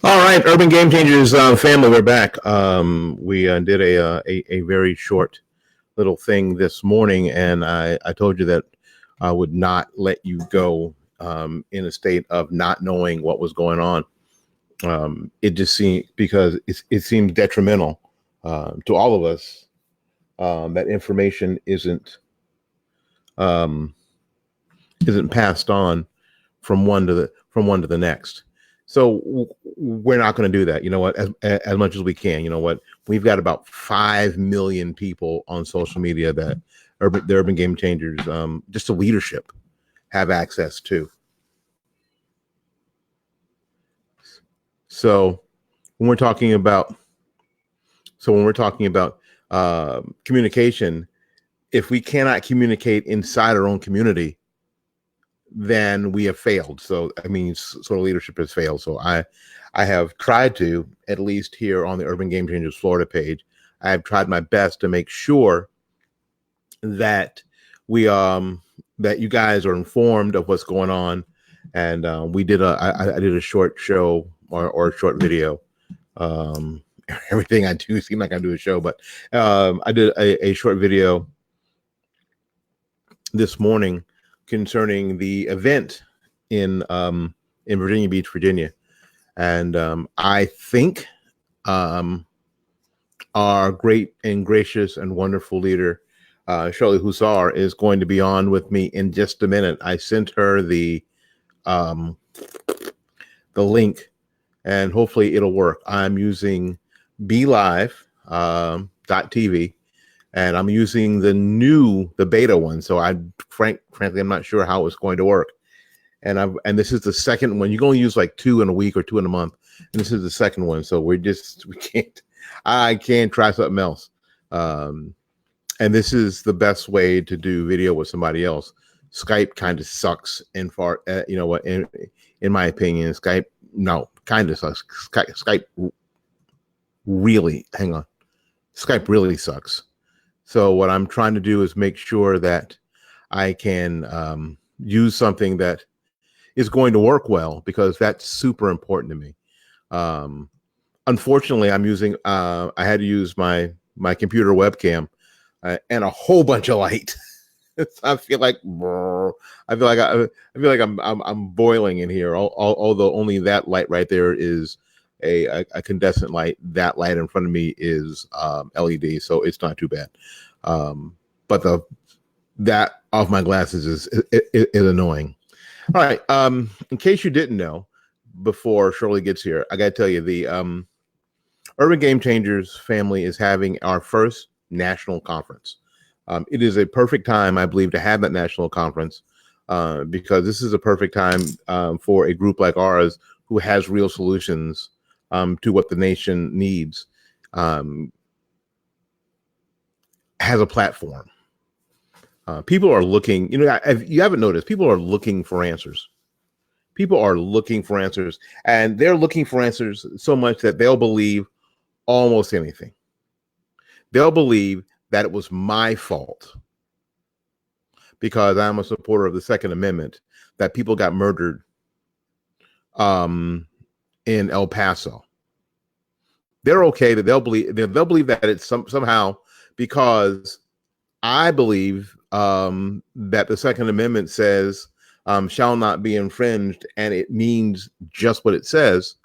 All right, Urban Game Changers family, we're back. We did a very short little thing this morning, and I told you that I would not let you go in a state of not knowing what was going on. It just seemed because it seems detrimental to all of us that information um, isn't passed on from one to the next. So we're not going to do that. You know what? As much as we can. You know what? We've got about 5 million people on social media that the Urban Game Changers, just the leadership, have access to. So when we're talking about, communication, if we cannot communicate inside our own community, then we have failed. So I mean, sort of leadership has failed. So I have tried to, at least here on the Urban Game Changers Florida page, I have tried my best to make sure that we that you guys are informed of what's going on. And I did a short show or a short video. Everything I do seems like I do a show, but I did a short video this morning concerning the event in Virginia Beach, Virginia, and I think our great and gracious and wonderful leader, Shirley Husar, is going to be on with me in just a minute. I sent her the link, and hopefully it'll work. I'm using BeLive.tv. And I'm using the beta one. So frankly, I'm not sure how it's going to work. And this is the second one. You can only use like 2 in a week or 2 in a month. And this is the second one. So I can't try something else. And this is the best way to do video with somebody else. Skype kind of sucks in my opinion, Skype kind of sucks. Skype really sucks. So what I'm trying to do is make sure that I can use something that is going to work well, because that's super important to me. Unfortunately, I had to use my computer webcam and a whole bunch of light. I feel like I'm boiling in here. Although only that light right there is a incandescent light. That light in front of me is LED, so it's not too bad. But that off my glasses is annoying. All right. In case you didn't know, before Shirley gets here, I got to tell you, the Urban Game Changers family is having our first national conference. It is a perfect time, I believe, to have that national conference because this is a perfect time for a group like ours who has real solutions to what the nation needs, has a platform. People are looking, if you haven't noticed, people are looking for answers. People are looking for answers, and they're looking for answers so much that they'll believe almost anything. They'll believe that it was my fault because I'm a supporter of the Second Amendment, that people got murdered in El Paso. They're okay that they'll believe that it's somehow because I believe that the Second Amendment says shall not be infringed, and it means just what it says,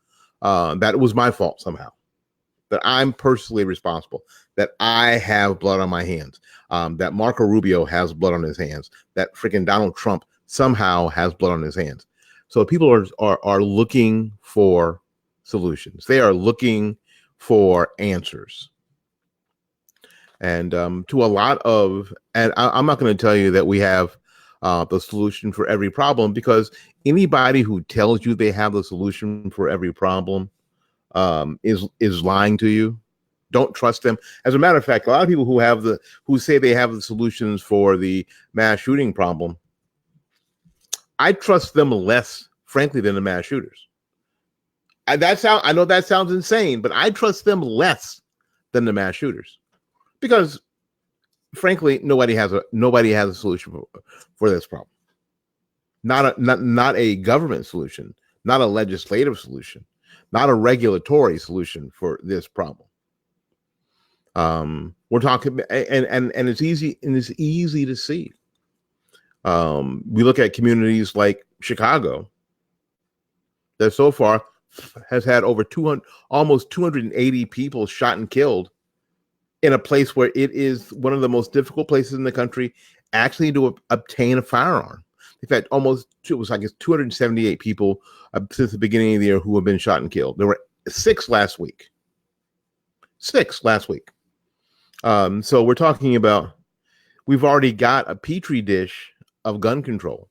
that it was my fault somehow, that I'm personally responsible, that I have blood on my hands, that Marco Rubio has blood on his hands, that freaking Donald Trump somehow has blood on his hands. So people are looking for solutions. They are looking for answers. And to a lot of, and I'm not going to tell you that we have the solution for every problem, because anybody who tells you they have the solution for every problem is lying to you. Don't trust them. As a matter of fact, a lot of people who say they have the solutions for the mass shooting problem, I trust them less, frankly, than the mass shooters. I know that sounds insane, but I trust them less than the mass shooters, because frankly, nobody has a solution for this problem. Not a government solution, not a legislative solution. not a regulatory solution for this problem. We're talking, and it's easy, and it's easy to see. We look at communities like Chicago that so far has had over 200, almost 280 people shot and killed in a place where it is one of the most difficult places in the country actually to obtain a firearm. In fact, it was like 278 people since the beginning of the year who have been shot and killed. There were 6 last week. 6 last week. So we're talking about, we've already got a petri dish of gun control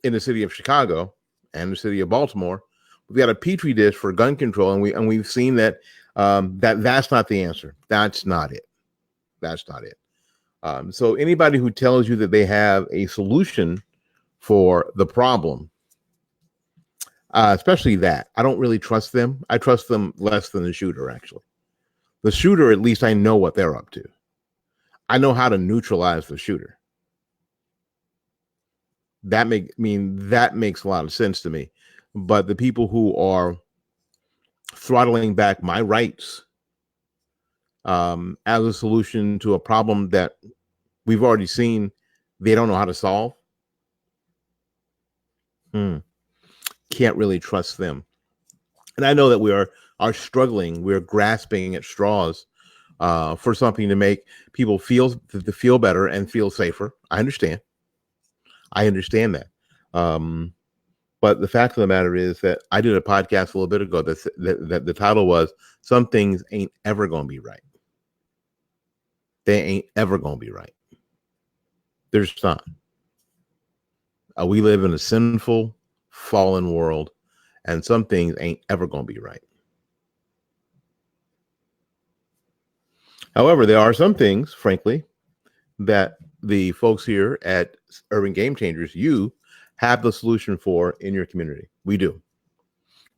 in the city of Chicago and the city of Baltimore. We've got a petri dish for gun control, and we've seen that that's not the answer. That's not it. That's not it. So anybody who tells you that they have a solution for the problem, especially that, I don't really trust them. I trust them less than the shooter, actually. The shooter, at least I know what they're up to. I know how to neutralize the shooter. That makes a lot of sense to me. But the people who are throttling back my rights as a solution to a problem that we've already seen they don't know how to solve, can't really trust them. And I know that we are struggling, we're grasping at straws for something to make people feel better and feel safer. I understand that. But the fact of the matter is that I did a podcast a little bit ago that the title was "Some Things Ain't Ever Gonna Be Right." They ain't ever gonna be right. There's not. We live in a sinful, fallen world, and some things ain't ever gonna be right. However, there are some things, frankly, that the folks here at Urban Game Changers, you have the solution for in your community. We do.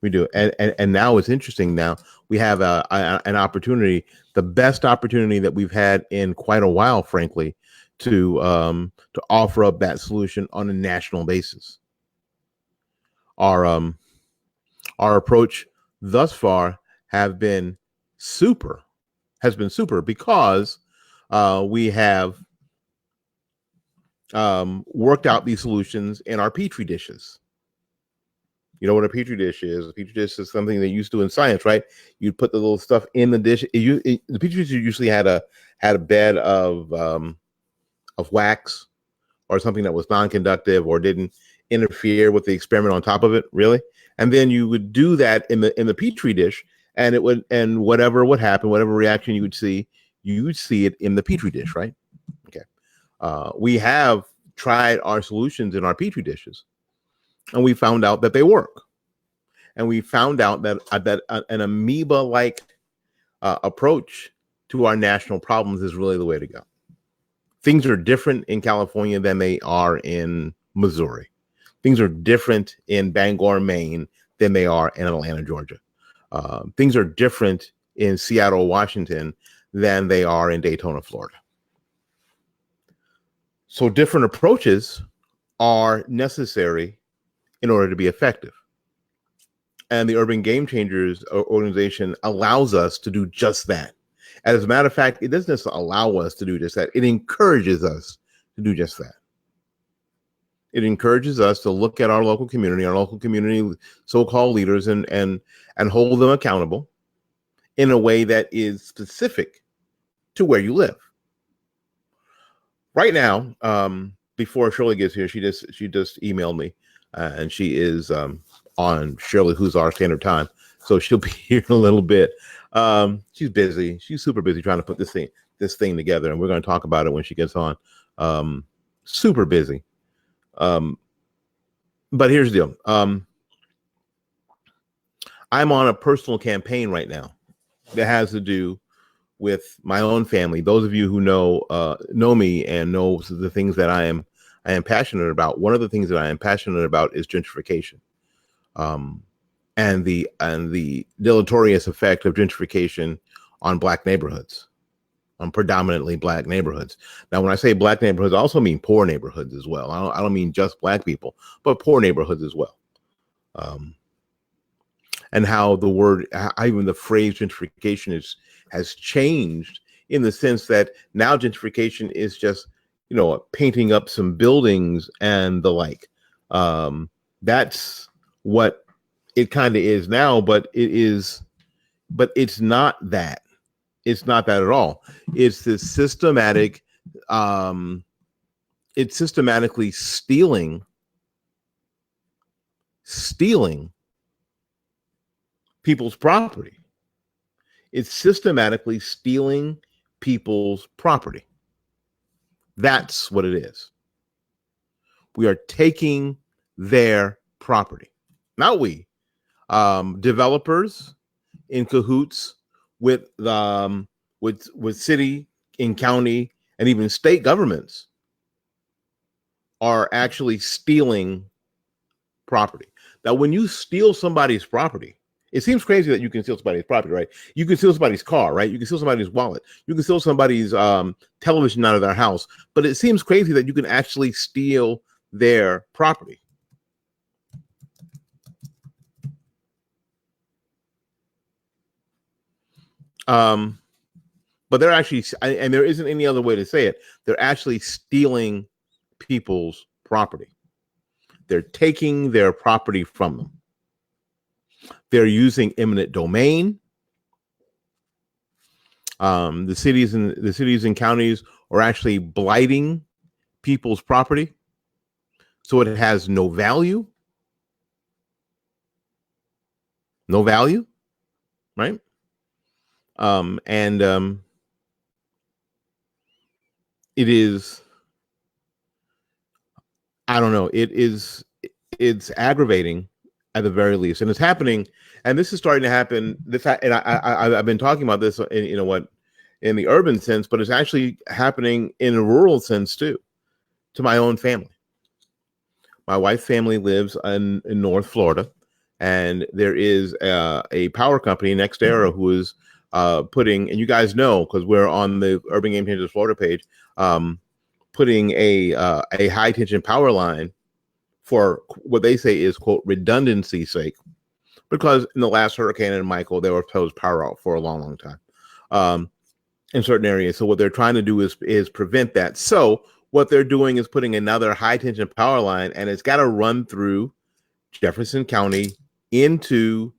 And now it's interesting. Now we have an opportunity, the best opportunity that we've had in quite a while, frankly, to offer up that solution on a national basis. Our approach thus far has been super because we have worked out these solutions in our petri dishes. You know what a petri dish is? A petri dish is something they used to in science, right? You'd put the little stuff in the dish. The petri dish usually had a bed of wax or something that was non-conductive or didn't interfere with the experiment on top of it, really. And then you would do that in the petri dish, and whatever would happen, whatever reaction you would see it in the petri dish, right? Okay. We have tried our solutions in our petri dishes, and we found out that they work. And we found out that an amoeba-like approach to our national problems is really the way to go. Things are different in California than they are in Missouri. Things are different in Bangor, Maine than they are in Atlanta, Georgia. Things are different in Seattle, Washington than they are in Daytona, Florida. So different approaches are necessary in order to be effective. And the Urban Game Changers organization allows us to do just that. As a matter of fact, it doesn't just allow us to do just that. It encourages us to do just that. It encourages us to look at our local community so-called leaders, and hold them accountable in a way that is specific to where you live. Right now, before Shirley gets here, she just emailed me, and she is on Shirley Husar Standard Time, so she'll be here in a little bit. She's busy. She's super busy trying to put this thing together, and we're going to talk about it when she gets on. Super busy. But here's the deal. I'm on a personal campaign right now that has to do with my own family. Those of you who know me and know the things that I am passionate about. One of the things that I am passionate about is gentrification, and the deleterious effect of gentrification on Black neighborhoods, on predominantly Black neighborhoods. Now, when I say Black neighborhoods, I also mean poor neighborhoods as well. I don't mean just Black people, but poor neighborhoods as well. and how the word, how even the phrase gentrification has changed, in the sense that now gentrification is just, painting up some buildings and the like. That's what it kind of is now, but it's not that. It's not that at all. It's this systematic, it's systematically stealing people's property. It's systematically stealing people's property. That's what it is. We are taking their property. Not we. Developers in cahoots with city and county and even state governments are actually stealing property. Now, when you steal somebody's property, it seems crazy that you can steal somebody's property, right? You can steal somebody's car, right? You can steal somebody's wallet. You can steal somebody's television out of their house. But it seems crazy that you can actually steal their property. But they're actually, and there isn't any other way to say it, they're actually stealing people's property. They're taking their property from them. They're using eminent domain. The cities and counties are actually blighting people's property, so it has no value. No value, right? It is, I don't know, it's aggravating at the very least, and it's happening, and this is starting to happen. And I've been talking about this in the urban sense, but it's actually happening in a rural sense too, to my own family. My wife's family lives in North Florida, and there is a power company, NextEra, who is putting, and you guys know because we're on the Urban Game Changers Florida page, putting a high tension power line for what they say is, quote, redundancy's sake, because in the last hurricane and Michael, there was power out for a long, long time in certain areas. So what they're trying to do is prevent that. So what they're doing is putting another high tension power line, and it's got to run through Jefferson County into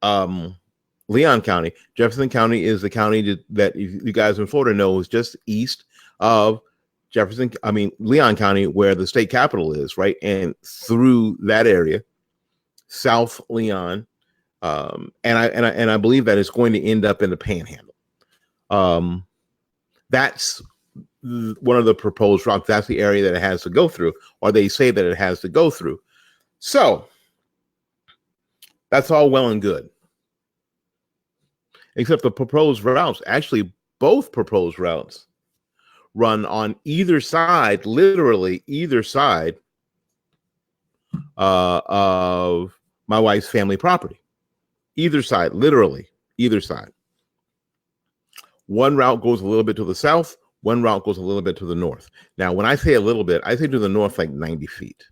Leon County. Jefferson County is the county that you guys in Florida know is just east of Leon County, where the state capital is, right? And through that area, South Leon, and I believe that it's going to end up in the Panhandle. That's one of the proposed routes. That's the area that it has to go through, or they say that it has to go through. So that's all well and good, except the proposed routes, actually both proposed routes, run on either side, literally either side of my wife's family property. Either side, literally either side. One route goes a little bit to the south. One route goes a little bit to the north. Now, when I say a little bit, I say to the north like 90 feet.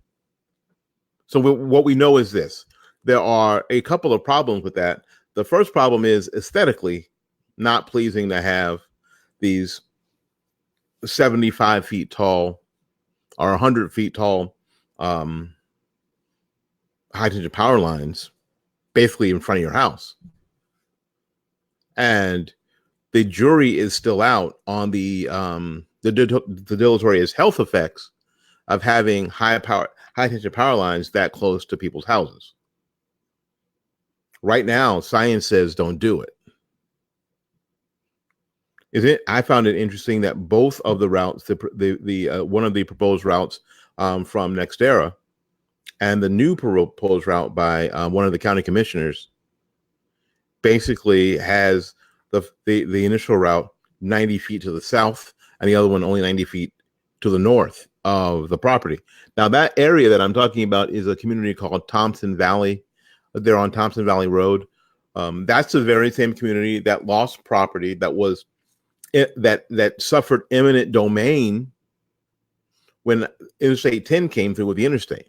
So what we know is this. There are a couple of problems with that. The first problem is aesthetically not pleasing to have these 75 feet tall or 100 feet tall high tension power lines basically in front of your house. And the jury is still out on the deleterious health effects of having high tension power lines that close to people's houses. Right now, science says don't do it. I found it interesting that both of the routes, one of the proposed routes from NextEra and the new proposed route by one of the county commissioners, basically has the initial route 90 feet to the south and the other one only 90 feet to the north of the property. Now, that area that I'm talking about is a community called Thompson Valley. They're on Thompson Valley Road. That's the very same community that lost property that suffered eminent domain when Interstate 10 came through with the interstate.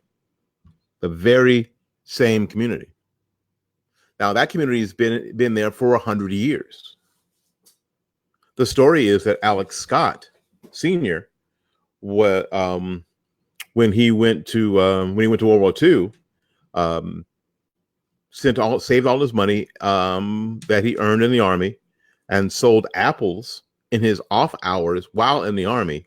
The very same community. Now that community has been there for 100 years. The story is that Alex Scott Sr. When he went to World War II, saved all his money that he earned in the Army, and sold apples in his off hours while in the Army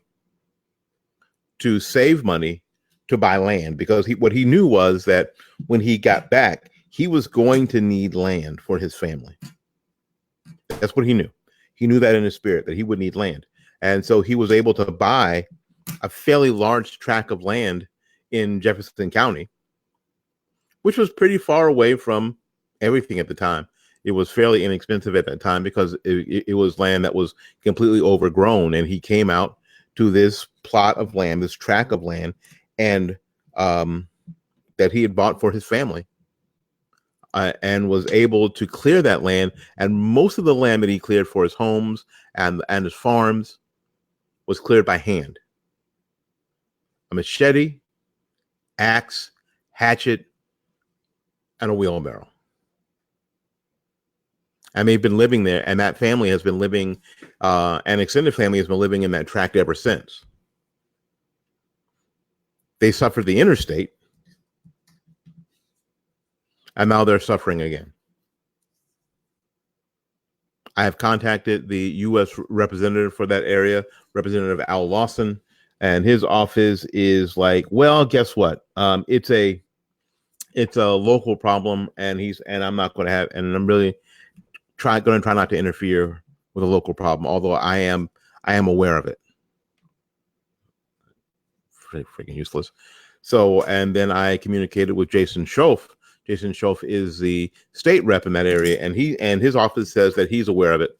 to save money to buy land, because what he knew was that when he got back, he was going to need land for his family. That's what he knew. He knew that in his spirit, that he would need land. And so he was able to buy a fairly large tract of land in Jefferson County, which was pretty far away from everything at the time. It was fairly inexpensive at that time because it was land that was completely overgrown. And he came out to this plot of land, this tract of land, and that he had bought for his family, and was able to clear that land. And most of the land that he cleared for his homes and his farms was cleared by hand. A machete, axe, hatchet, and a wheelbarrow. And they've been living there, and that family has been living, an extended family has been living in that tract ever since. They suffered the interstate, and now they're suffering again. I have contacted the U.S. representative for that area, Representative Al Lawson, and his office is like, well, guess what? It's a local problem, and I'm not going to have, and I'm really going to try not to interfere with a local problem, although I am aware of it. Freaking useless. So, and then I communicated with Jason Schoaf. Jason Schoaf is the state rep in that area, and his office says that he's aware of it,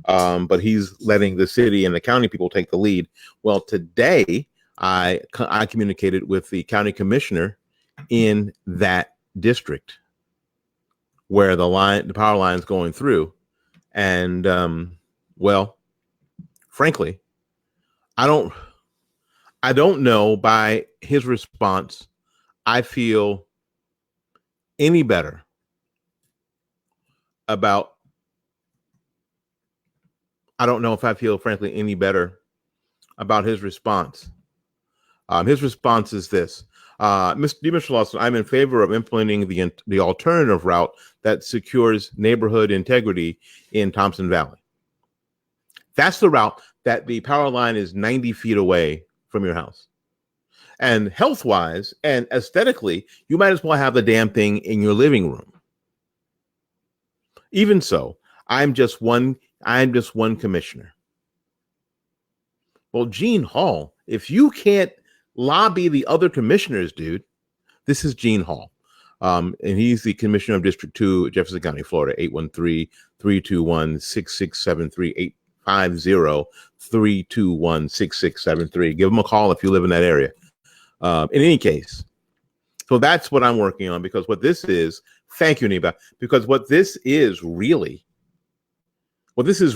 but he's letting the city and the county people take the lead. Well, today I communicated with the county commissioner in that district where the power line's going through, and well, frankly, I don't know by his response I feel any better about, I don't know if I feel, frankly, any better about his response. His response is this: Mr. Lawson, I'm in favor of implementing the alternative route that secures neighborhood integrity in Thompson Valley. That's the route that the power line is 90 feet away from your house. And health-wise and aesthetically, you might as well have the damn thing in your living room. Even so, I'm just one commissioner. Well, Gene Hall, if you can't lobby the other commissioners, dude, this is Gene Hall. And he's the commissioner of District 2, Jefferson County, Florida, 813-321-6673, 850-321-6673. Give him a call if you live in that area. In any case, so that's what I'm working on, because what this is, thank you, Niba, because what this is really, this is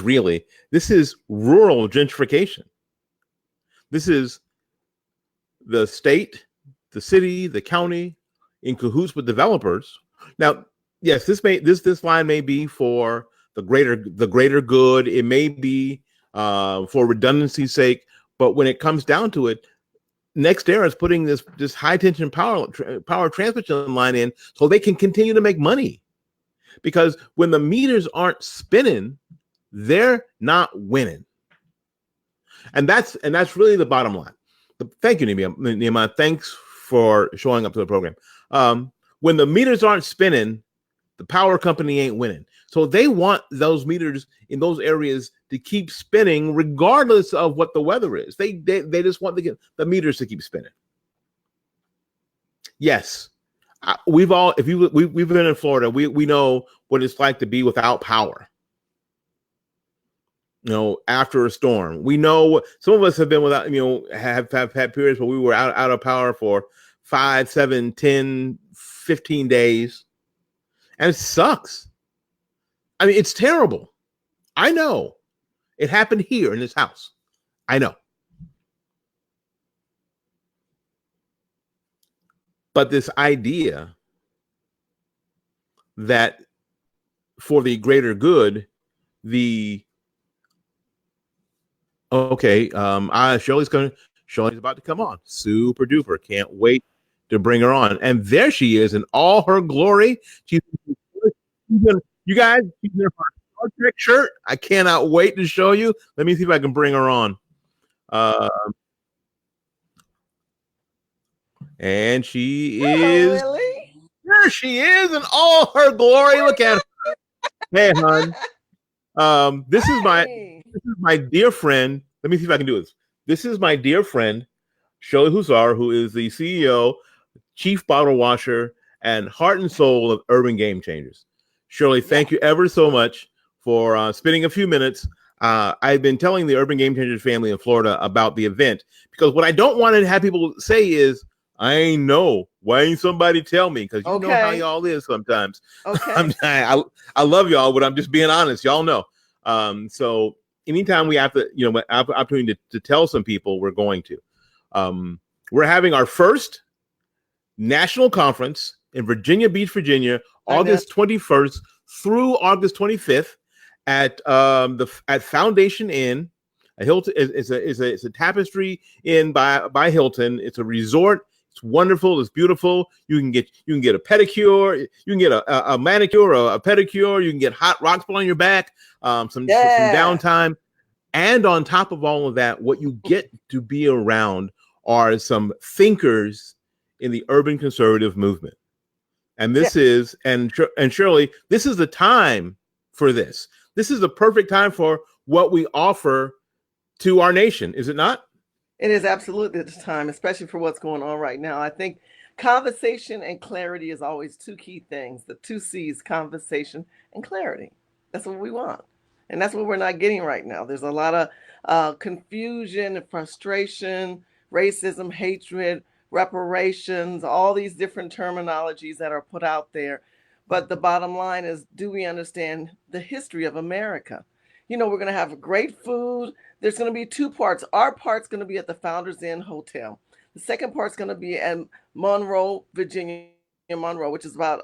rural gentrification. This is the state, the city, the county in cahoots with developers. Now, yes, this line may be for the greater good. It may be for redundancy's sake, but when it comes down to it, NextEra is putting this high tension power transmission line in so they can continue to make money, because when the meters aren't spinning, they're not winning, and that's really the bottom line. Thank you, Nehemiah. Thanks for showing up to the program. When the meters aren't spinning, the power company ain't winning. So they want those meters in those areas to keep spinning regardless of what the weather is. They just want the meters to keep spinning. Yes, we've been in Florida. We know what it's like to be without power. After a storm, we know some of us have been without. Have had periods where we were out of power for 5, 7, 10, 15 days, and it sucks. I mean, it's terrible. I know. It happened here in this house. I know. But this idea that for the greater good, Shirley's about to come on. Super duper. Can't wait to bring her on. And there she is in all her glory. She's you guys, she's in her Star Trek shirt. I cannot wait to show you. Let me see if I can bring her on. And she is. Willie. There she is in all her glory. Look at her. Hey, hon. This is my dear friend. Let me see if I can do this. This is my dear friend, Shirley Husar, who is the CEO, Chief Bottle Washer, and heart and soul of Urban Game Changers. Shirley, thank you ever so much for spending a few minutes. I've been telling the Urban Game Changers family in Florida about the event, because what I don't want to have people say is, I ain't know. Why ain't somebody tell me? Because you know how y'all is sometimes. Okay. I love y'all, but I'm just being honest. Y'all know. So anytime we have to, opportunity to tell some people, we're going to. We're having our first national conference in Virginia Beach, Virginia, August 21st through August 25th at Foundation Inn. Hilton is a Tapestry Inn by Hilton. It's a resort. It's wonderful. It's beautiful. You can get a pedicure. You can get a manicure, a pedicure. You can get hot rocks put on your back. Some downtime. And on top of all of that, what you get to be around are some thinkers in the urban conservative movement. And this is, and Shirley, this is the time for this. This is the perfect time for what we offer to our nation, is it not? It is absolutely the time, especially for what's going on right now. I think conversation and clarity is always two key things. The two C's, conversation and clarity. That's what we want. And that's what we're not getting right now. There's a lot of confusion and frustration, racism, hatred, reparations, all these different terminologies that are put out there. But the bottom line is, do we understand the history of America? We're going to have great food. There's going to be two parts. Our part's going to be at the Founders Inn Hotel. The second part's going to be at Monroe, Virginia, Monroe, which is about,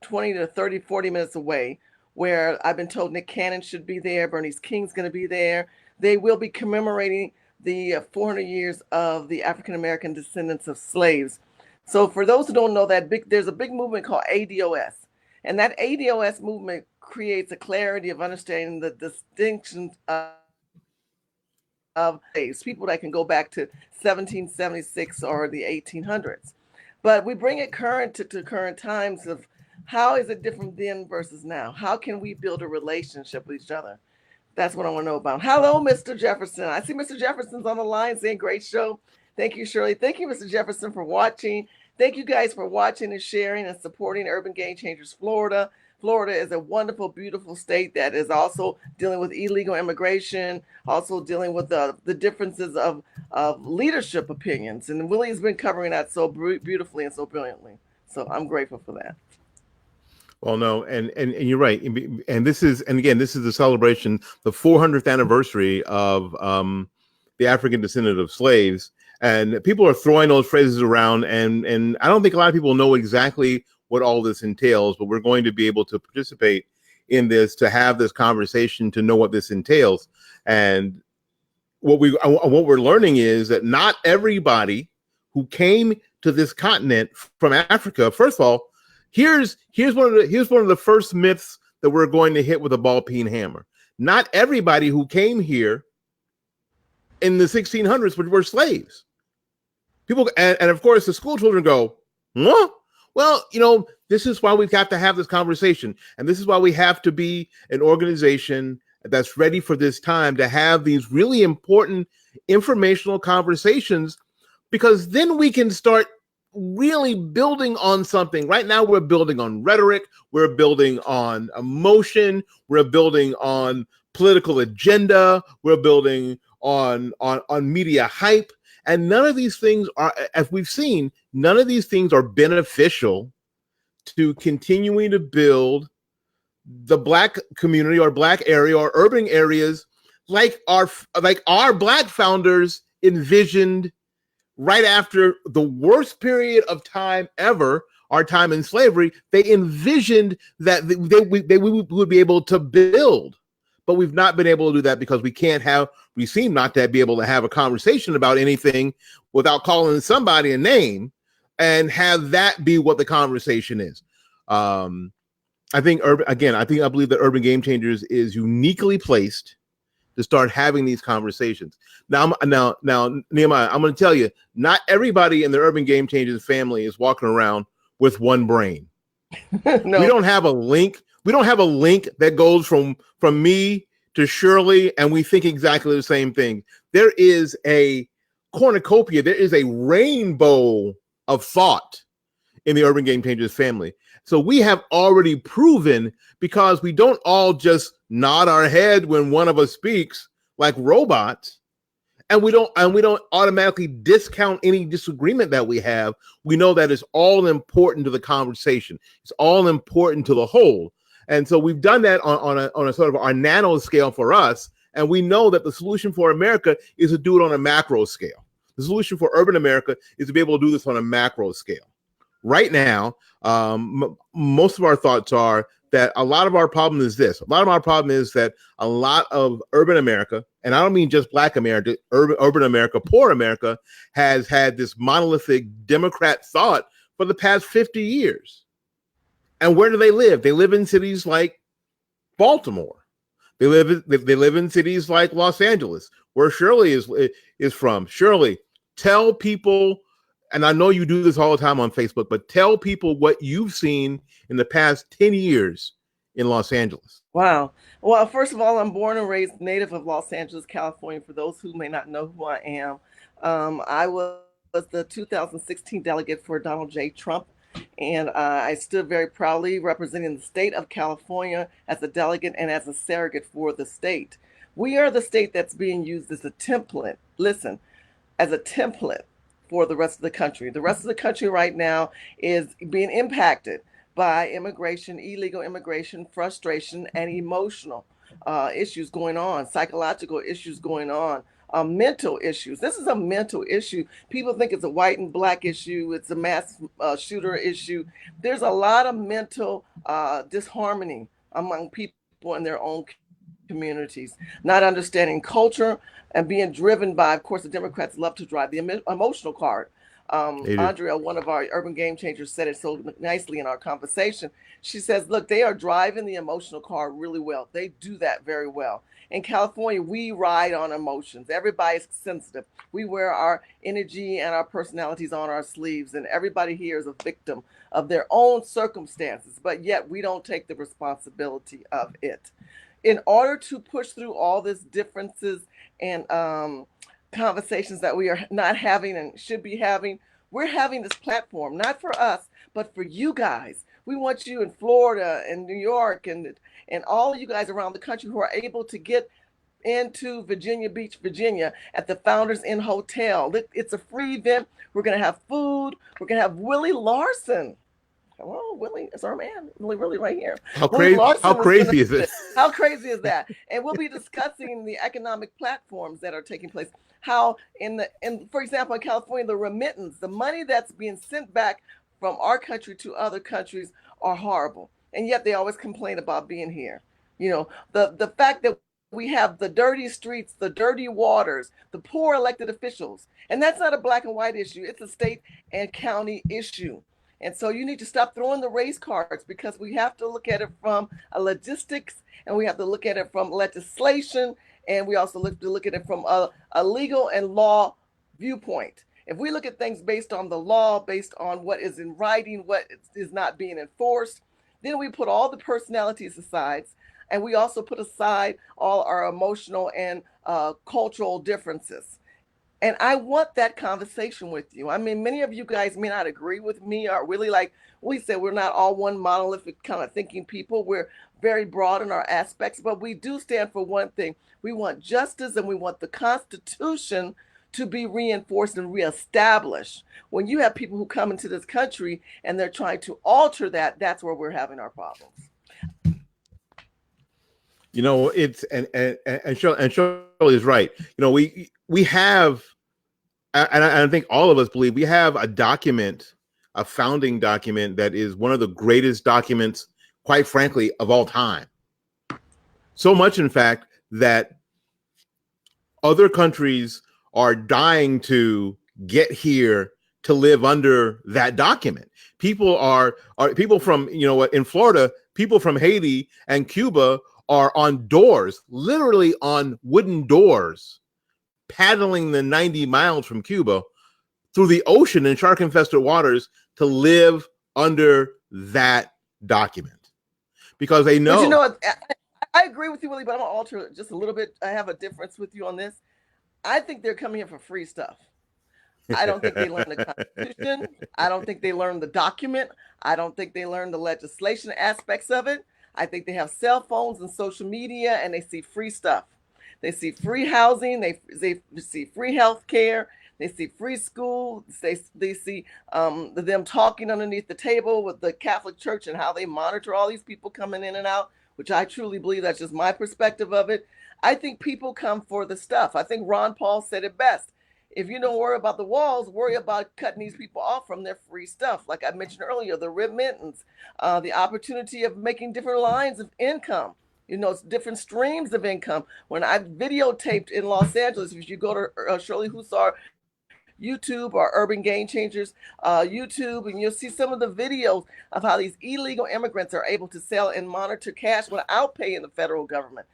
20 to 30, 40 minutes away, where I've been told Nick Cannon should be there. Bernice King's going to be there. They will be commemorating the 400 years of the African-American descendants of slaves. So for those who don't know, there's a big movement called ADOS. And that ADOS movement creates a clarity of understanding the distinctions of slaves, people that can go back to 1776 or the 1800s. But we bring it current to current times of how is it different then versus now? How can we build a relationship with each other? That's what I want to know about. Hello, Mr. Jefferson. I see Mr. Jefferson's on the line saying, great show. Thank you, Shirley. Thank you, Mr. Jefferson, for watching. Thank you guys for watching and sharing and supporting Urban Game Changers Florida. Florida is a wonderful, beautiful state that is also dealing with illegal immigration, also dealing with the differences of leadership opinions. And Willie has been covering that so beautifully and so brilliantly. So I'm grateful for that. Well, no, and you're right. And this is the celebration, the 400th anniversary of the African descendant of slaves. And people are throwing those phrases around, and I don't think a lot of people know exactly what all this entails, but we're going to be able to participate in this, to have this conversation, to know what this entails. And what we're learning is that not everybody who came to this continent from Africa, first of all, here's one of the first myths that we're going to hit with a ball-peen hammer. Not everybody who came here in the 1600s were slaves. People, and of course, the school children go, huh? Well, this is why we've got to have this conversation. And this is why we have to be an organization that's ready for this time to have these really important informational conversations, because then we can start really building on something. Right now, we're building on rhetoric. We're building on emotion. We're building on political agenda. We're building on media hype. And none of these things are, as we've seen, none of these things are beneficial to continuing to build the Black community or Black area or urban areas like our Black founders envisioned right after the worst period of time ever our time in slavery, they envisioned that we would be able to build. But we've not been able to do that because we seem not to be able to have a conversation about anything without calling somebody a name and have that be what the conversation is. I believe that Urban Game Changers is uniquely placed to start having these conversations. Now, Nehemiah, I'm going to tell you, not everybody in the Urban Game Changers family is walking around with one brain. No. We don't have a link. We don't have a link that goes from me to Shirley, and we think exactly the same thing. There is a cornucopia. There is a rainbow of thought in the Urban Game Changers family. So we have already proven, because we don't all just nod our head when one of us speaks like robots, and we don't automatically discount any disagreement that we have. We know that it's all important to the conversation. It's all important to the whole. And so we've done that on a sort of our nano scale for us. And we know that the solution for America is to do it on a macro scale. The solution for urban America is to be able to do this on a macro scale. Right now, most of our thoughts are that a lot of our problem is this. A lot of our problem is that a lot of urban America, and I don't mean just Black America, urban America, poor America, has had this monolithic Democrat thought for the past 50 years. And where do they live? They live in cities like Baltimore. They live in cities like Los Angeles, where Shirley is from. Shirley, tell people, and I know you do this all the time on Facebook, but tell people what you've seen in the past 10 years in Los Angeles. Wow. Well, first of all, I'm born and raised native of Los Angeles, California. For those who may not know who I am, I was the 2016 delegate for Donald J. Trump. And I stood very proudly representing the state of California as a delegate and as a surrogate for the state. We are the state that's being used as a template, as a template for the rest of the country. The rest of the country right now is being impacted by immigration, illegal immigration, frustration, and emotional issues going on, psychological issues going on. Mental issues. This is a mental issue. People think it's a white and black issue. It's a mass shooter issue. There's a lot of mental disharmony among people in their own communities, not understanding culture and being driven by, of course, the Democrats love to drive the emotional card. Andrea, one of our Urban Game Changers, said it so nicely in our conversation. She says, look, they are driving the emotional card really well. They do that very well. In California, we ride on emotions. Everybody's sensitive. We wear our energy and our personalities on our sleeves, and everybody here is a victim of their own circumstances, but yet we don't take the responsibility of it. In order to push through all these differences and conversations that we are not having and should be having, we're having this platform, not for us, but for you guys. We want you in Florida and New York and all of you guys around the country who are able to get into Virginia Beach, Virginia at the Founders Inn Hotel. It's a free event. We're going to have food. We're going to have Willie Lawson. Hello, Willie is our man. Willie right here. How crazy is it? How crazy is that? And we'll be discussing the economic platforms that are taking place. How for example, in California, the remittance, the money that's being sent back from our country to other countries are horrible. And yet they always complain about being here. You know, the fact that we have the dirty streets, the dirty waters, the poor elected officials. And that's not a black and white issue. It's a state and county issue. And so you need to stop throwing the race cards, because we have to look at it from a logistics, and we have to look at it from legislation, and we also have to look at it from a legal and law viewpoint. If we look at things based on the law, based on what is in writing, what is not being enforced, then we put all the personalities aside, and we also put aside all our emotional and cultural differences. And I want that conversation with you. I mean, many of you guys may not agree with me, or really, like we said, we're not all one monolithic kind of thinking people. We're very broad in our aspects, but we do stand for one thing. We want justice, and we want the Constitution to be reinforced and reestablished. When you have people who come into this country and they're trying to alter that, that's where we're having our problems. You know, it's and Shirley is right. You know, we have, and I think all of us believe we have a document a founding document that is one of the greatest documents, quite frankly, of all time. So much, in fact, that other countries are dying to get here to live under that document. People are people from, in Florida, people from Haiti and Cuba are on doors, literally on wooden doors, paddling the 90 miles from Cuba through the ocean and shark-infested waters to live under that document because they know. But you know what? I agree with you, Willie, but I'm going to alter it just a little bit. I have a difference with you on this. I think they're coming here for free stuff. I don't think they learn the Constitution. I don't think they learn the document. I don't think they learn the legislation aspects of it. I think they have cell phones and social media, and they see free stuff. They see free housing. They see free health care. They see free school. They see them talking underneath the table with the Catholic Church and how they monitor all these people coming in and out, which I truly believe that's just my perspective of it. I think people come for the stuff. I think Ron Paul said it best. If you don't worry about the walls, worry about cutting these people off from their free stuff. Like I mentioned earlier, the remittance, the opportunity of making different lines of income, different streams of income. When I videotaped in Los Angeles, if you go to Shirley Husar YouTube or Urban Game Changers YouTube, and you'll see some of the videos of how these illegal immigrants are able to sell and monitor cash without paying the federal government.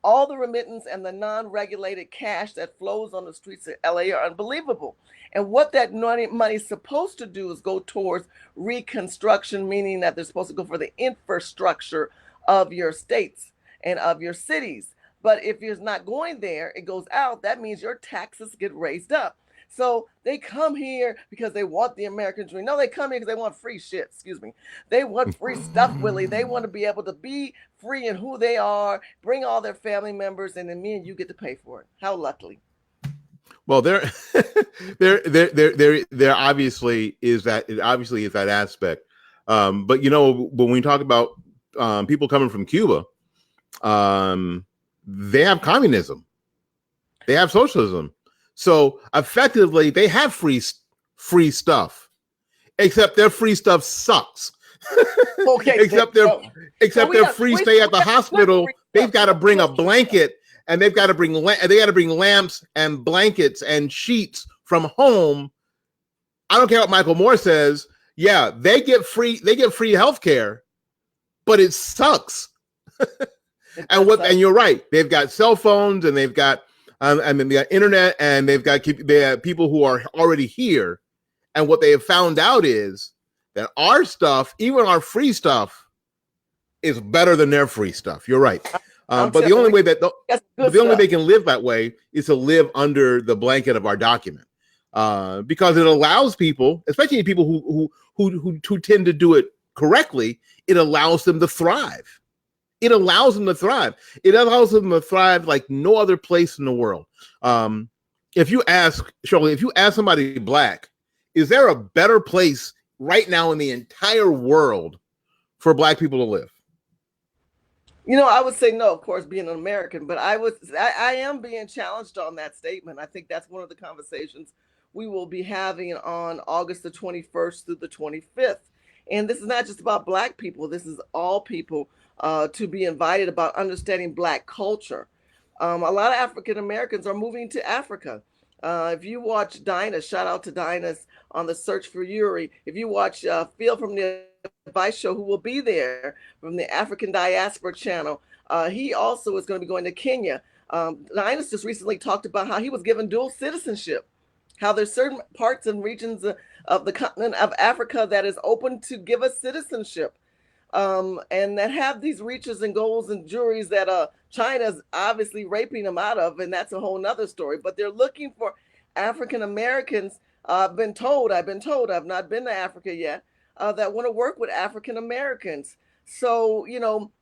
All the remittance and the non-regulated cash that flows on the streets of LA are unbelievable. And what that money is supposed to do is go towards reconstruction, meaning that they're supposed to go for the infrastructure of your states and of your cities. But if it's not going there, it goes out. That means your taxes get raised up. So they come here because they want the American dream. No, they come here because they want free shit. Excuse me. They want free stuff, Willie. They want to be able to be free in who they are, bring all their family members, and then me and you get to pay for it. How lucky. Well, there obviously is that aspect. But when we talk about people coming from Cuba, they have communism, they have socialism. So effectively, they have free stuff, except their free stuff sucks. Okay, except their free stay at the hospital. They've got to bring a blanket, and they got to bring lamps and blankets and sheets from home. I don't care what Michael Moore says. Yeah, they get free health care, but it sucks. And you're right. They've got cell phones, and they've got they got internet, and they have people who are already here. And what they have found out is that our stuff, even our free stuff, is better than their free stuff. You're right. But the only way they can live that way is to live under the blanket of our document, because it allows people, especially people who tend to do it correctly, it allows them to thrive. It allows them to thrive. It allows them to thrive like no other place in the world. If you ask, Shirley, if you ask somebody black, is there a better place right now in the entire world for black people to live? I would say no, of course, being an American, but I am being challenged on that statement. I think that's one of the conversations we will be having on August the 21st through the 25th. And this is not just about black people. This is all people to be invited about understanding black culture. A lot of African Americans are moving to Africa. If you watch Dinah, shout out to Dinah's on the Search for Yuri. If you watch Phil from the Advice Show, who will be there from the African Diaspora Channel, he also is going to be going to Kenya. Dinah's just recently talked about how he was given dual citizenship, how there's certain parts and regions of the continent of Africa that is open to give us citizenship. And that have these reaches and goals and juries that China's obviously raping them out of, and that's a whole nother story. But they're looking for African Americans. I've been told, I've not been to Africa yet, that want to work with African Americans. So,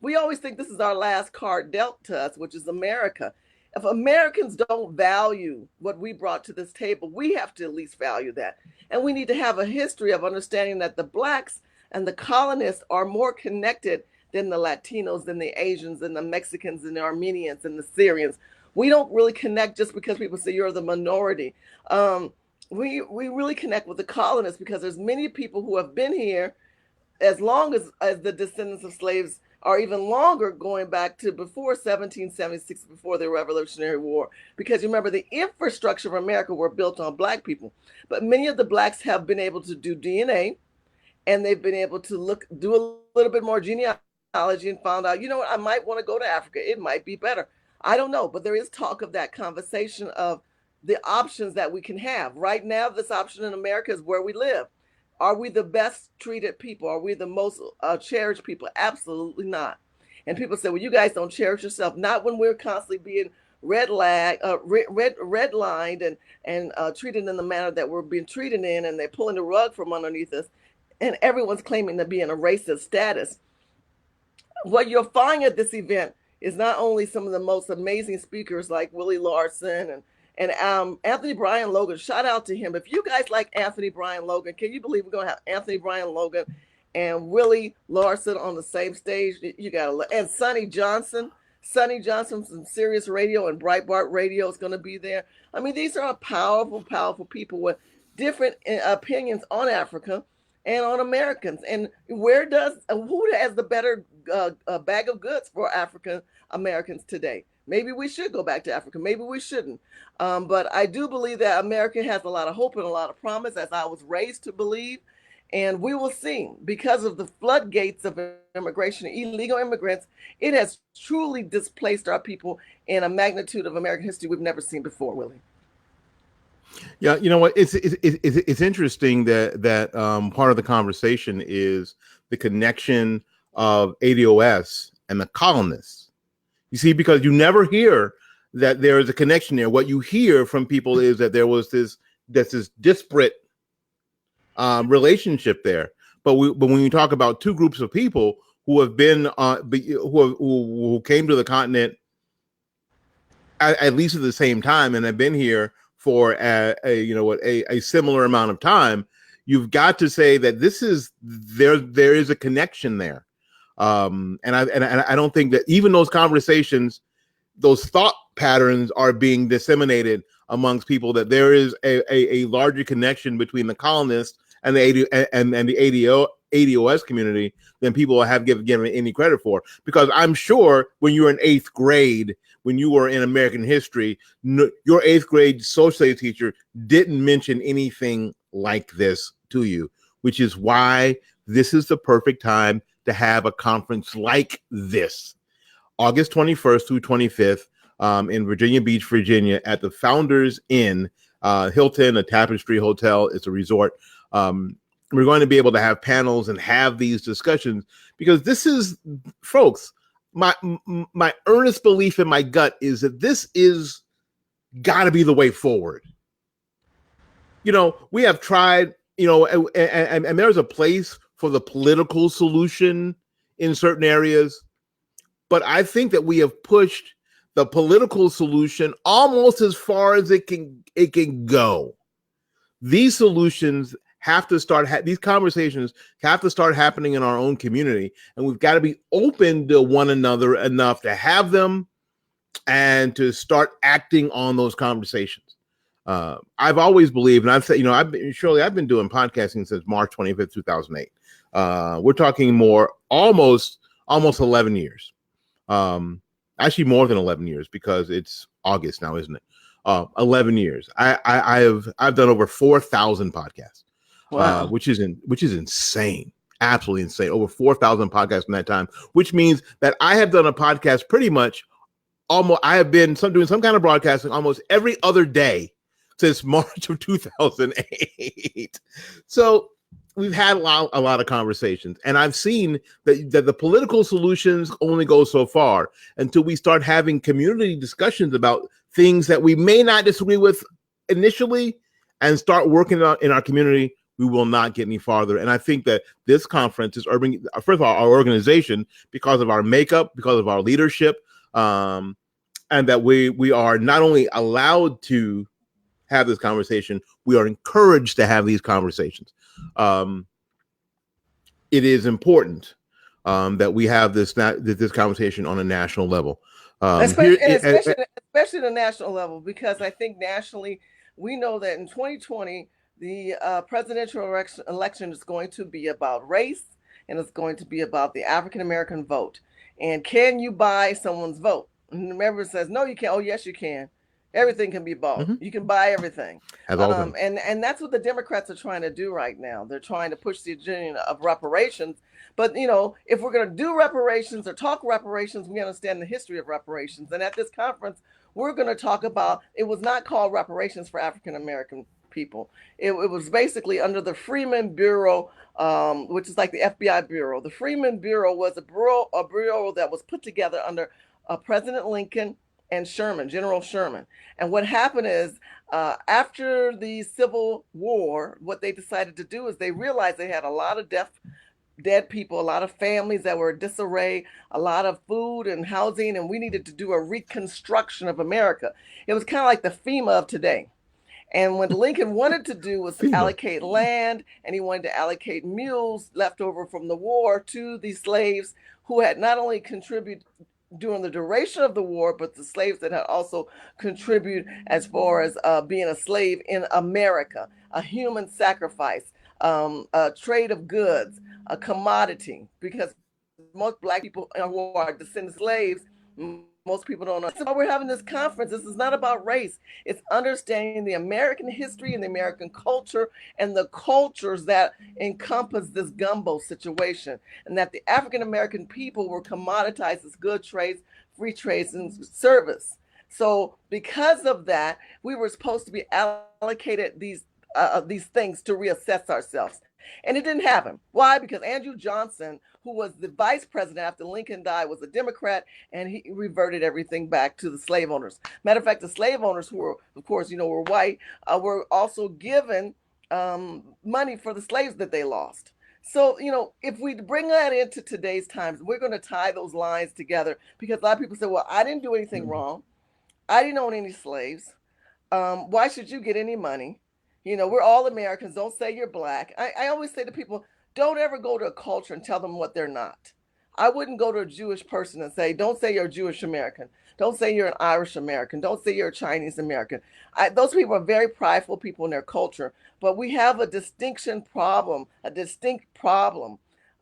we always think this is our last card dealt to us, which is America. If Americans don't value what we brought to this table, we have to at least value that. And we need to have a history of understanding that the blacks and the colonists are more connected than the Latinos, than the Asians, and the Mexicans, and the Armenians, and the Syrians. We don't really connect just because people say you're the minority. we really connect with the colonists because there's many people who have been here as long as the descendants of slaves are even longer, going back to before 1776, before the Revolutionary War. Because remember, the infrastructure of America were built on black people, but many of the blacks have been able to do DNA, and they've been able to do a little bit more genealogy and found out, you know what, I might want to go to Africa. It might be better. I don't know, but there is talk of that conversation of the options that we can have. Right now, this option in America is where we live. Are we the best treated people? Are we the most cherished people? Absolutely not. And people say, well, you guys don't cherish yourself. Not when we're constantly being redlined and treated in the manner that we're being treated in, and they're pulling the rug from underneath us, and everyone's claiming to be in a racist status. What you'll find at this event is not only some of the most amazing speakers like Willie Lawson and Anthony Bryan Logan. Shout out to him. If you guys like Anthony Bryan Logan, can you believe we're going to have Anthony Bryan Logan and Willie Lawson on the same stage? You got to, and Sonny Johnson from Sirius Radio and Breitbart Radio is going to be there. I mean, these are powerful, powerful people with different opinions on Africa and on Americans. And who has the better bag of goods for African Americans today? Maybe we should go back to Africa. Maybe we shouldn't. But I do believe that America has a lot of hope and a lot of promise, as I was raised to believe. And we will see, because of the floodgates of immigration, illegal immigrants, it has truly displaced our people in a magnitude of American history we've never seen before, Willie. Yeah, you know what? It's interesting that part of the conversation is the connection of ADOS and the colonists. You see, because you never hear that there is a connection there. What you hear from people is that there was this disparate relationship there. But when you talk about two groups of people who have been who came to the continent at least at the same time and have been here for a similar amount of time, you've got to say that there is a connection there. And I don't think that even those conversations, those thought patterns are being disseminated amongst people, that there is a larger connection between the colonists and the ADOS community than people have given any credit for. Because I'm sure when you were in 8th grade, when you were in American history, your 8th grade social studies teacher didn't mention anything like this to you, which is why this is the perfect time to have a conference like this. August 21st through 25th in Virginia Beach, Virginia, at the Founders Inn, Hilton, a Tapestry Hotel. It's a resort. We're going to be able to have panels and have these discussions, because this is, folks, my earnest belief in my gut is that this is got to be the way forward. You know, we have tried, and there's a place for the political solution in certain areas, but I think that we have pushed the political solution almost as far as it can go. These solutions have to start, these conversations have to start happening in our own community, and we've got to be open to one another enough to have them and to start acting on those conversations. I've always believed, and I've said, Shirley, I've been doing podcasting since March 25th, 2008. We're talking almost 11 years. Actually more than 11 years, because it's August now, isn't it? 11 years. I've done over 4,000 podcasts. Wow. Which is insane. Absolutely insane. Over 4,000 podcasts in that time, which means that I have done a podcast pretty much I have been doing some kind of broadcasting almost every other day since March of 2008. So we've had a lot of conversations, and I've seen that the political solutions only go so far until we start having community discussions about things that we may not disagree with initially, and start working on in our community. We will not get any farther. And I think that this conference is urban. First of all, our organization, because of our makeup, because of our leadership, and that we are not only allowed to have this conversation, we are encouraged to have these conversations. It is important that we have this conversation on a national level, especially the national level, because I think nationally we know that in 2020, the presidential election is going to be about race, and it's going to be about the African American vote. And can you buy someone's vote? And remember, it says, no, you can't. Oh, yes, you can. Everything can be bought. Hmm. You can buy everything. Has all done. And that's what the Democrats are trying to do right now. They're trying to push the agenda of reparations. But, if we're going to do reparations or talk reparations, we understand the history of reparations. And at this conference, we're going to talk about, it was not called reparations for African American people. It was basically under the Freeman Bureau, which is like the FBI Bureau. The Freeman Bureau was a bureau that was put together under President Lincoln and Sherman, General Sherman. And what happened is, after the Civil War, what they decided to do is they realized they had a lot of dead people, a lot of families that were in disarray, a lot of food and housing, and we needed to do a reconstruction of America. It was kind of like the FEMA of today. And what Lincoln wanted to do was allocate land, and he wanted to allocate mules left over from the war to the slaves who had not only contributed during the duration of the war, but the slaves that had also contributed as far as being a slave in America, a human sacrifice, a trade of goods, a commodity, because most Black people who are descendant slaves, most people don't know. That's why we're having this conference. This is not about race. It's understanding the American history and the American culture and the cultures that encompass this gumbo situation, and that the African American people were commoditized as good trades, free trades, and service. So because of that, we were supposed to be allocated these things to reassess ourselves. And it didn't happen. Why? Because Andrew Johnson, who was the vice president after Lincoln died, was a Democrat, and he reverted everything back to the slave owners. Matter of fact, the slave owners, who were, of course, were white, were also given money for the slaves that they lost. So, if we bring that into today's times, we're going to tie those lines together, because a lot of people say, well, I didn't do anything wrong. I didn't own any slaves. Why should you get any money? We're all Americans. Don't say you're Black. I always say to people, don't ever go to a culture and tell them what they're not. I wouldn't go to a Jewish person and say, don't say you're a Jewish American. Don't say you're an Irish American. Don't say you're a Chinese American. Those people are very prideful people in their culture. But we have a distinct problem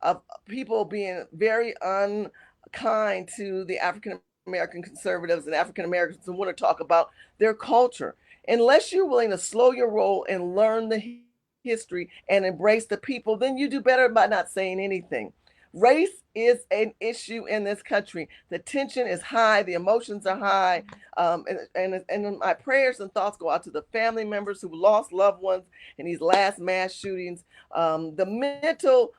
of people being very unkind to the African American conservatives and African Americans who want to talk about their culture. Unless you're willing to slow your roll and learn the history and embrace the people, then you do better by not saying anything. Race is an issue in this country. The tension is high. The emotions are high. And my prayers and thoughts go out to the family members who lost loved ones in these last mass shootings. The mental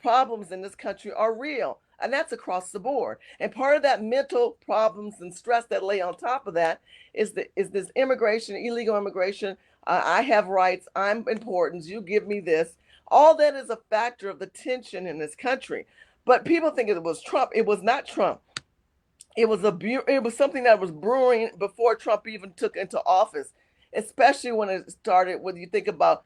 problems in this country are real. And that's across the board. And part of that mental problems and stress that lay on top of that is this immigration, illegal immigration. I have rights. I'm important. You give me this. All that is a factor of the tension in this country. But people think it was Trump. It was not Trump. It was something that was brewing before Trump even took into office, especially when it started, when you think about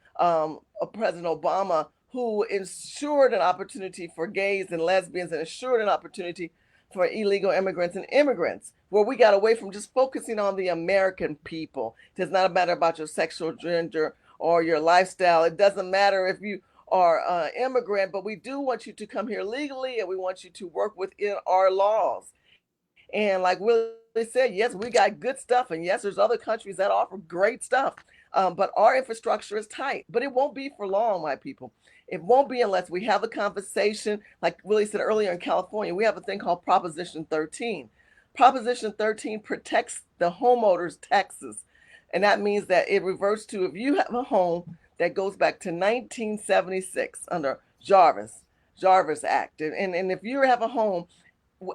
President Obama, who ensured an opportunity for gays and lesbians and ensured an opportunity for illegal immigrants and immigrants, where we got away from just focusing on the American people. It's not a matter about your sexual gender or your lifestyle. It doesn't matter if you are an immigrant, but we do want you to come here legally, and we want you to work within our laws. And like Willie said, yes, we got good stuff. And yes, there's other countries that offer great stuff. But our infrastructure is tight. But it won't be for long, my people. It won't be unless we have a conversation. Like Willie said earlier, in California, we have a thing called Proposition 13. Proposition 13 protects the homeowners' taxes. And that means that it reverts to, if you have a home that goes back to 1976 under Jarvis Act. And if you have a home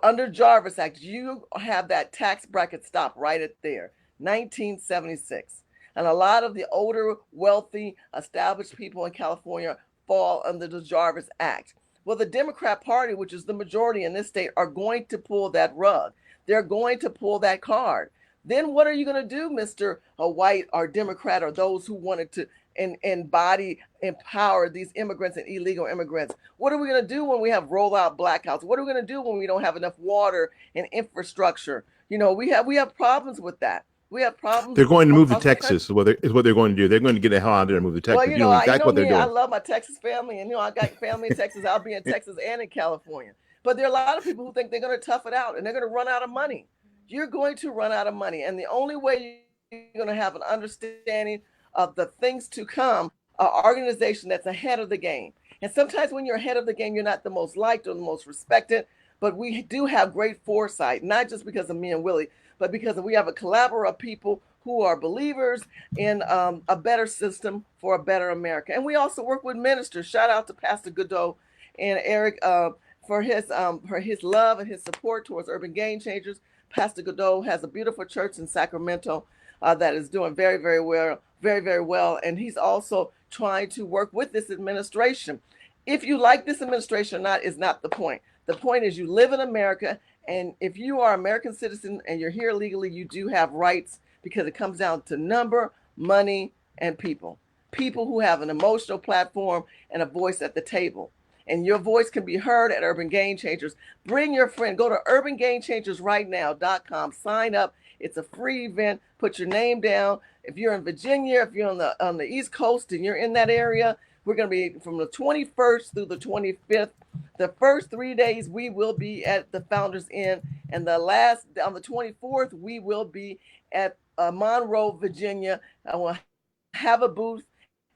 under Jarvis Act, you have that tax bracket stop right at there, 1976. And a lot of the older, wealthy, established people in California fall under the Jarvis Act. Well, the Democrat Party, which is the majority in this state, are going to pull that rug. They're going to pull that card. Then what are you going to do, Mr. White or Democrat, or those who wanted to empower these immigrants and illegal immigrants? What are we going to do when we have rollout blackouts? What are we going to do when we don't have enough water and infrastructure? We have problems with that. We have problems They're going to move to across the country. Texas. Is what they're going to do. They're going to get the hell out of there and move to Well, Texas. You know you exactly know what they're me, I doing. love my Texas family, and I got family in Texas. I'll be in Texas and in California. But there are a lot of people who think they're going to tough it out and they're going to run out of money. You're going to run out of money, and the only way you're going to have an understanding of the things to come, an organization that's ahead of the game. And sometimes when you're ahead of the game, you're not the most liked or the most respected. But we do have great foresight, not just because of me and Willie, but because we have a collaborative of people who are believers in a better system for a better America. And we also work with ministers. Shout out to Pastor Godot and Eric for his love and his support towards Urban Game Changers. Pastor Godot has a beautiful church in Sacramento that is doing very, very well, very, very well. And he's also trying to work with this administration. If you like this administration or not is not the point. The point is you live in America, and if you are an American citizen and you're here legally, you do have rights, because it comes down to number, money, and people. People who have an emotional platform and a voice at the table. And your voice can be heard at Urban Game Changers. Bring your friend. Go to urbangamechangersrightnow.com. Sign up. It's a free event. Put your name down. If you're in Virginia, if you're on the East Coast and you're in that area, we're going to be from the 21st through the 25th. The first 3 days we will be at the Founders Inn, and the last on the 24th we will be at Monroe, Virginia. I will have a booth,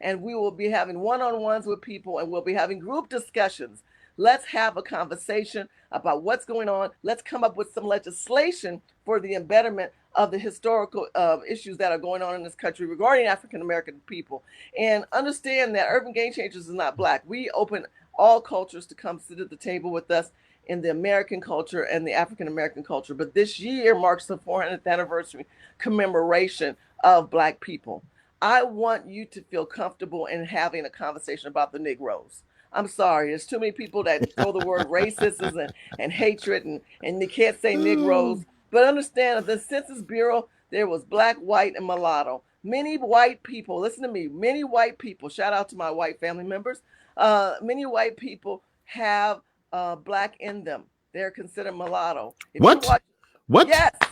and we will be having one-on-ones with people, and we'll be having group discussions. Let's have a conversation about what's going on. Let's come up with some legislation for the embetterment of the historical issues that are going on in this country regarding African American people. And understand that Urban Game Changers is not Black. We open all cultures to come sit at the table with us in the American culture and the African American culture. But this year marks the 400th anniversary commemoration of Black people. I want you to feel comfortable in having a conversation about the Negroes. I'm sorry, there's too many people that throw the word racist and hatred, and they can't say Negroes. But understand that the Census Bureau, there was Black, white, and mulatto. Many white people, listen to me, many white people, shout out to my white family members, many white people have Black in them. They're considered mulatto. What?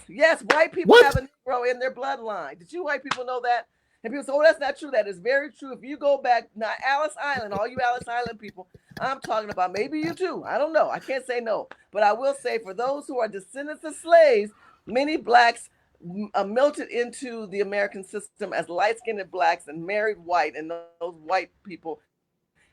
Yes, white people have a Negro in their bloodline. Did you white people know that? And people say, oh, that's not true. That is very true. If you go back, now Alice Island, all you Alice Island people, I'm talking about, maybe you too. I don't know. I can't say no. But I will say, for those who are descendants of slaves, many Blacks melted into the American system as light-skinned Blacks and married white, and those white people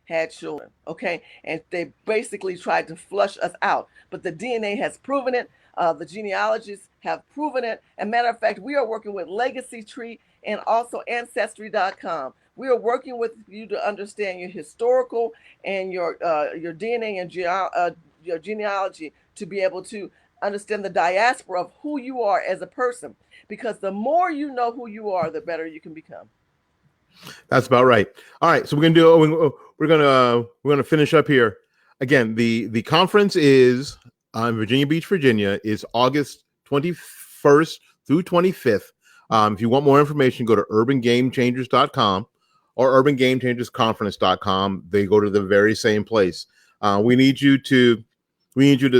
had children, okay? And they basically tried to flush us out. But the DNA has proven it. The genealogists have proven it. And matter of fact, we are working with Legacy Tree and also Ancestry.com. We are working with you to understand your historical and your DNA and your genealogy, to be able to understand the diaspora of who you are as a person. Because the more you know who you are, the better you can become. That's about right. All right, so we're gonna finish up here. Again, the conference is in Virginia Beach, Virginia, is August 21st through 25th. If you want more information, go to urbangamechangers.com or urbangamechangersconference.com. They go to the very same place. We need you to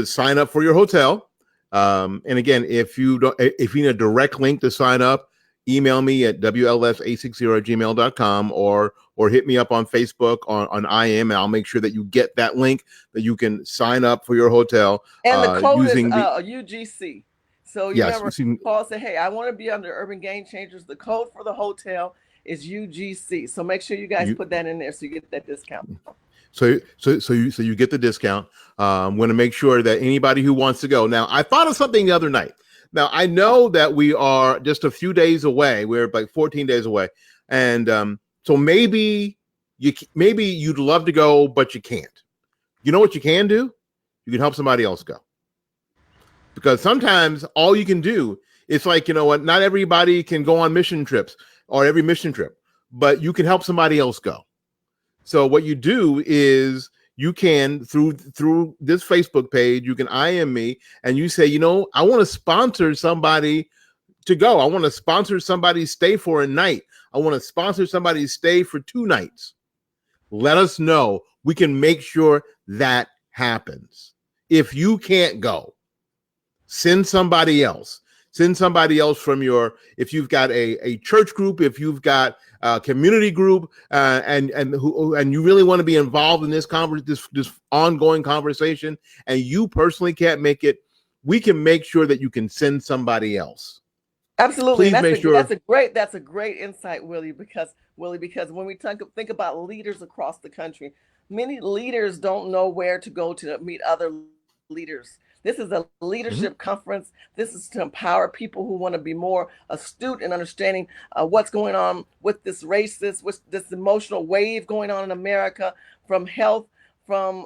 sign up for your hotel. And again, if you need a direct link to sign up, email me at wls860@gmail.com or hit me up on Facebook on IM, and I'll make sure that you get that link that you can sign up for your hotel. And the code is UGC. So yes, remember, Paul said, hey, I want to be under Urban Game Changers. The code for the hotel is UGC. So make sure you guys put that in there so you get that discount. So you get the discount. Want to make sure that anybody who wants to go. Now, I thought of something the other night. Now, I know that we are just a few days away. We're like 14 days away. And so maybe you'd love to go, but you can't. You know what you can do? You can help somebody else go. Because sometimes all you can do, it's like, you know what, not everybody can go on mission trips or every mission trip, but you can help somebody else go. So what you do is you can, through this Facebook page, you can IM me and you say, you know, I want to sponsor somebody to go. I want to sponsor somebody's stay for a night. I want to sponsor somebody's stay for 2 nights. Let us know. We can make sure that happens. If you can't go, send somebody else. Send somebody else from if you've got a church group, if you've got a community group, and you really want to be involved in this this ongoing conversation, and you personally can't make it, we can make sure that you can send somebody else. Absolutely. Please make sure. That's a great insight, Willie, because when we think about leaders across the country, many leaders don't know where to go to meet other leaders. This is a leadership conference. This is to empower people who want to be more astute in understanding what's going on with this racist, with this emotional wave going on in America, from health, from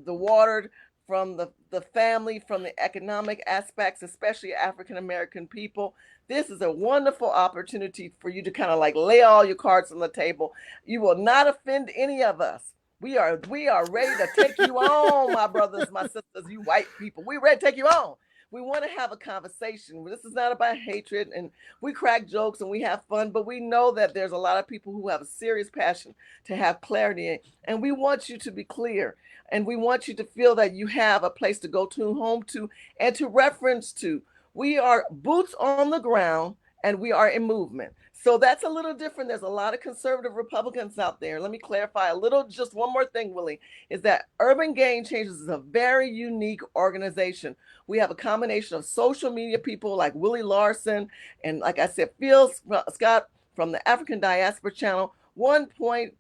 the water, from the family, from the economic aspects, especially African American people. This is a wonderful opportunity for you to kind of like lay all your cards on the table. You will not offend any of us. We are ready to take you on, my brothers, my sisters, you white people. We're ready to take you on. We want to have a conversation. This is not about hatred, and we crack jokes and we have fun, but we know that there's a lot of people who have a serious passion to have clarity, and we want you to be clear, and we want you to feel that you have a place to go to, home to, and to reference to. We are boots on the ground, and we are in movement. So that's a little different. There's a lot of conservative Republicans out there. Let me clarify just one more thing, Willie, is that Urban Game Changers is a very unique organization. We have a combination of social media people like Willie Lawson, and like I said, Phil Scott from the African Diaspora Channel, 1.2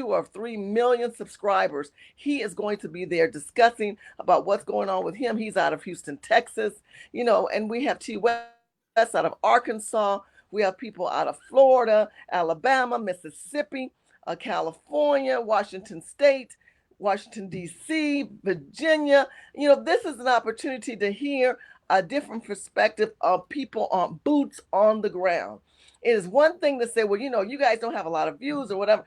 or 3 million subscribers. He is going to be there discussing about what's going on with him. He's out of Houston, Texas, and we have T. West out of Arkansas. We have people out of Florida, Alabama, Mississippi, California, Washington State, Washington, D.C., Virginia. This is an opportunity to hear a different perspective of people on boots on the ground. It is one thing to say, well, you guys don't have a lot of views or whatever.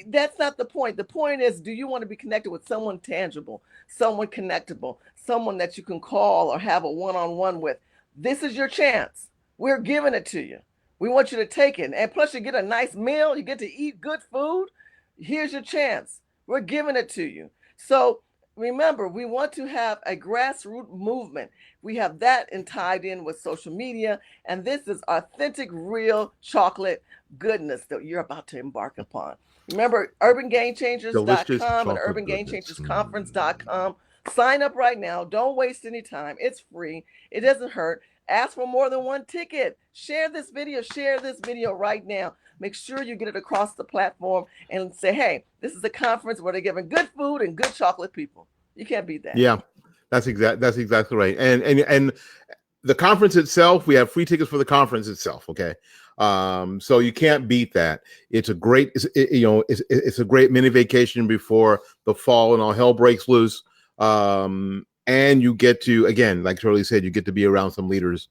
That's not the point. The point is, do you want to be connected with someone tangible, someone connectable, someone that you can call or have a one-on-one with? This is your chance. We're giving it to you. We want you to take it. And plus you get a nice meal. You get to eat good food. Here's your chance. We're giving it to you. So remember, we want to have a grassroots movement. We have that tied in with social media. And this is authentic, real chocolate goodness that you're about to embark upon. Remember, urbangamechangers.com and urbangamechangersconference.com. Sign up right now. Don't waste any time. It's free. It doesn't hurt. Ask for more than one ticket. Share this video right now. Make sure you get it across the platform and say, hey, this is a conference where they're giving good food and good chocolate people. You can't beat that. Yeah, that's exactly right. And the conference itself, we have free tickets for the conference itself. Okay. So you can't beat that. It's a great, it's a great mini vacation before the fall and all hell breaks loose. And you get to, again, like Shirley said, you get to be around some leaders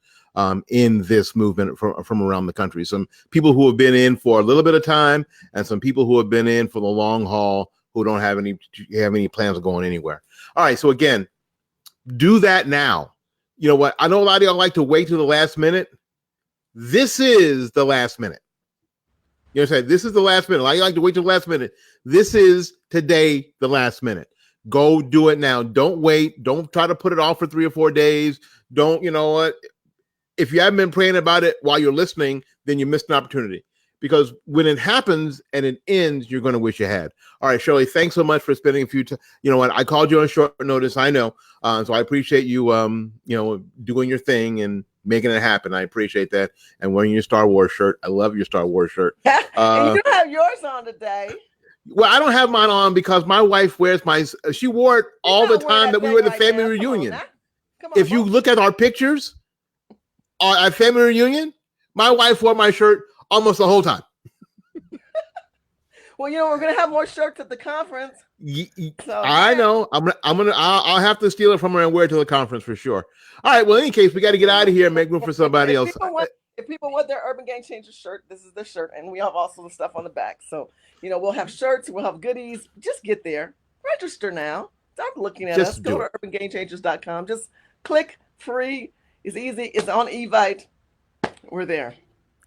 in this movement from around the country. Some people who have been in for a little bit of time, and some people who have been in for the long haul who don't have any plans of going anywhere. All right, so again, do that now. You know what? I know a lot of y'all like to wait to the last minute. This is the last minute. You know what I'm saying? This is the last minute. I like to wait till the last minute. This is today, the last minute. Go do it now. Don't wait. Don't try to put it off for 3 or 4 days. Don't, what? If you haven't been praying about it while you're listening, then you missed an opportunity. Because when it happens and it ends, you're going to wish you had. All right, Shirley, thanks so much for spending a few time. You know what? I called you on short notice. I know. So I appreciate you, doing your thing and making it happen. I appreciate that. And wearing your Star Wars shirt. I love your Star Wars shirt. And you have yours on today. Well, I don't have mine on because my wife wears she wore it all the time that we were at the family reunion. If you look at our pictures at family reunion, my wife wore my shirt almost the whole time. Well, we're going to have more shirts at the conference. So, I know. I'll have to steal it from her and wear it to the conference for sure. All right. Well, in any case, we got to get out of here and make room for somebody else. If people want their Urban Game Changers shirt, this is the shirt. And we have also the stuff on the back. So, we'll have shirts. We'll have goodies. Just get there. Register now. Stop looking at us. Go to urbangamechangers.com. Just click. Free. It's easy. It's on Evite. We're there.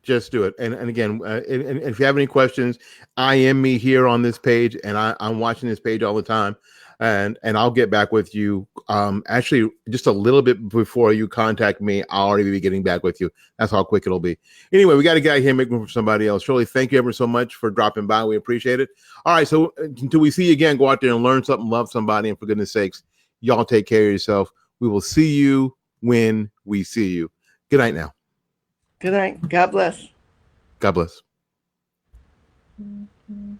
Just do it. And again, and if you have any questions, I am me here on this page, and I'm watching this page all the time. and I'll get back with you. Actually, just a little bit before you contact me, I'll already be getting back with you. That's how quick it'll be. Anyway, we got to get out of here and make room for somebody else. Shirley, thank you ever so much for dropping by. We appreciate it. All right, so until we see you again, go out there and learn something, love somebody, and for goodness sakes, y'all take care of yourself. We will see you when we see you. Good night now. Good night. God bless. God bless. Mm-hmm.